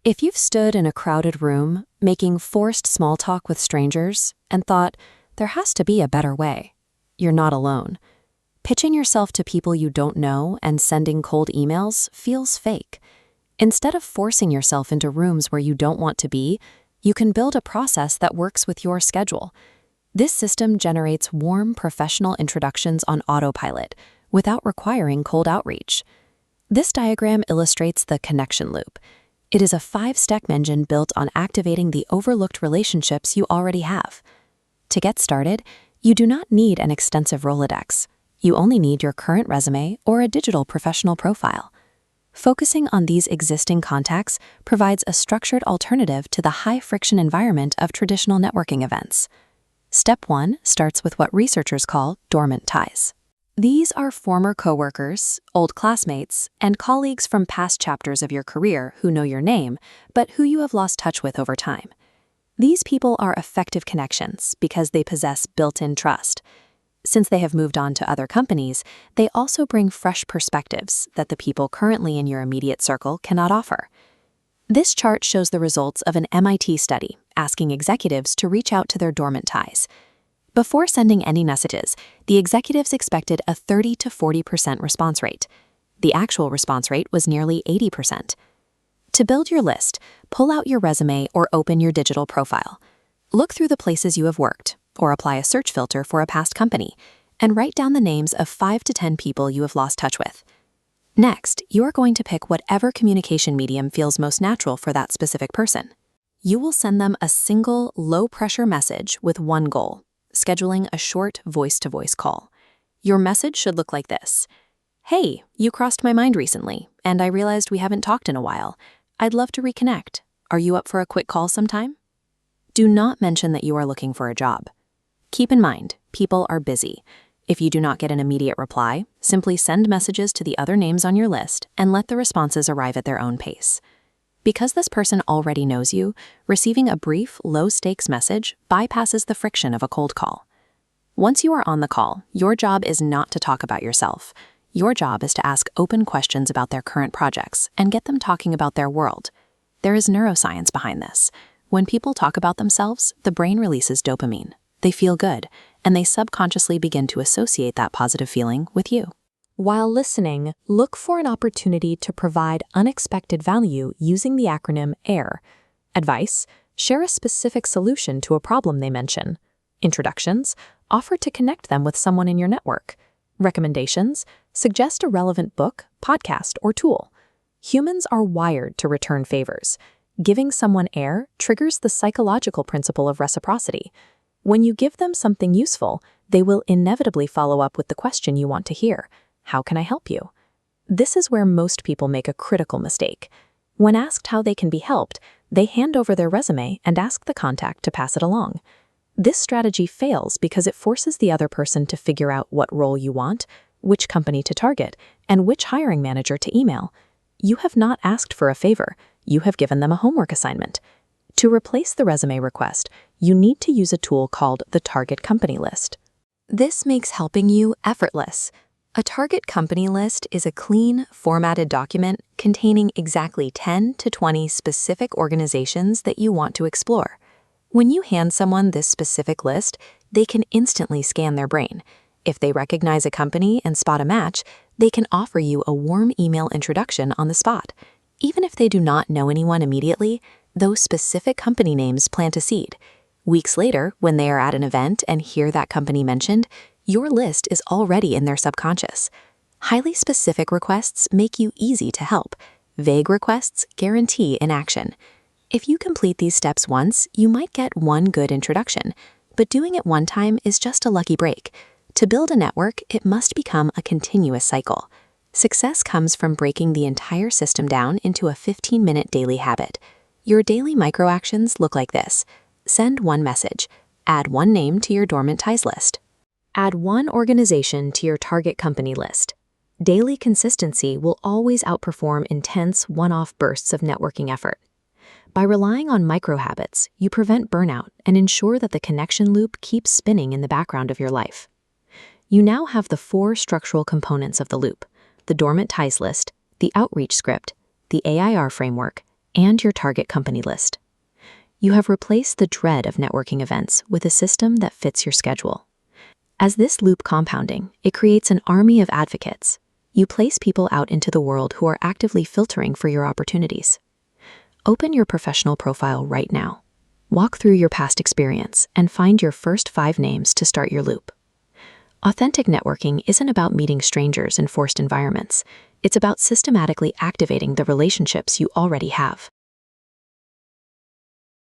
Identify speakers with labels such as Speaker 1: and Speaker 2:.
Speaker 1: If you've stood in a crowded room, making forced small talk with strangers, and thought, there has to be a better way, you're not alone. Pitching yourself to people you don't know and sending cold emails feels fake. Instead of forcing yourself into rooms where you don't want to be, you can build a process that works with your schedule. This system generates warm, professional introductions on autopilot without requiring cold outreach. This diagram illustrates the connection loop. It is a 5-step engine built on activating the overlooked relationships you already have. To get started, you do not need an extensive Rolodex. You only need your current resume or a digital professional profile. Focusing on these existing contacts provides a structured alternative to the high-friction environment of traditional networking events. Step 1 starts with what researchers call dormant ties. These are former coworkers, old classmates, and colleagues from past chapters of your career who know your name, but who you have lost touch with over time. These people are effective connections because they possess built-in trust. Since they have moved on to other companies, they also bring fresh perspectives that the people currently in your immediate circle cannot offer. This chart shows the results of an MIT study asking executives to reach out to their dormant ties. Before sending any messages, the executives expected a 30 to 40% response rate. The actual response rate was nearly 80%. To build your list, pull out your resume or open your digital profile. Look through the places you have worked, or apply a search filter for a past company, and write down the names of 5 to 10 people you have lost touch with. Next, you are going to pick whatever communication medium feels most natural for that specific person. You will send them a single, low-pressure message with one goal: scheduling a short voice-to-voice call. Your message should look like this. Hey, you crossed my mind recently, and I realized we haven't talked in a while. I'd love to reconnect. Are you up for a quick call sometime? Do not mention that you are looking for a job. Keep in mind, people are busy. If you do not get an immediate reply, simply send messages to the other names on your list and let the responses arrive at their own pace. Because this person already knows you, receiving a brief, low-stakes message bypasses the friction of a cold call. Once you are on the call, your job is not to talk about yourself. Your job is to ask open questions about their current projects and get them talking about their world. There is neuroscience behind this. When people talk about themselves, the brain releases dopamine. They feel good, and they subconsciously begin to associate that positive feeling with you. While listening, look for an opportunity to provide unexpected value using the acronym AIR. Advice: share a specific solution to a problem they mention. Introductions: offer to connect them with someone in your network. Recommendations: suggest a relevant book, podcast, or tool. Humans are wired to return favors. Giving someone AIR triggers the psychological principle of reciprocity. When you give them something useful, they will inevitably follow up with the question you want to hear: how can I help you? This is where most people make a critical mistake. When asked how they can be helped, they hand over their resume and ask the contact to pass it along. This strategy fails because it forces the other person to figure out what role you want, which company to target, and which hiring manager to email. You have not asked for a favor. You have given them a homework assignment. To replace the resume request, you need to use a tool called the Target Company List. This makes helping you effortless. A Target Company List is a clean, formatted document containing exactly 10 to 20 specific organizations that you want to explore. When you hand someone this specific list, they can instantly scan their brain. If they recognize a company and spot a match, they can offer you a warm email introduction on the spot. Even if they do not know anyone immediately, those specific company names plant a seed. Weeks later, when they are at an event and hear that company mentioned, your list is already in their subconscious. Highly specific requests make you easy to help. Vague requests guarantee inaction. If you complete these steps once, you might get one good introduction, but doing it one time is just a lucky break. To build a network, it must become a continuous cycle. Success comes from breaking the entire system down into a 15-minute daily habit. Your daily microactions look like this. Send one message. Add one name to your dormant ties list. Add one organization to your target company list. Daily consistency will always outperform intense, one-off bursts of networking effort. By relying on micro-habits, you prevent burnout and ensure that the connection loop keeps spinning in the background of your life. You now have the 4 structural components of the loop: the dormant ties list, the outreach script, the AIR framework, and your target company list. You have replaced the dread of networking events with a system that fits your schedule. As this loop compounding, it creates an army of advocates. You place people out into the world who are actively filtering for your opportunities. Open your professional profile right now. Walk through your past experience and find your first 5 names to start your loop. Authentic networking isn't about meeting strangers in forced environments. It's about systematically activating the relationships you already have.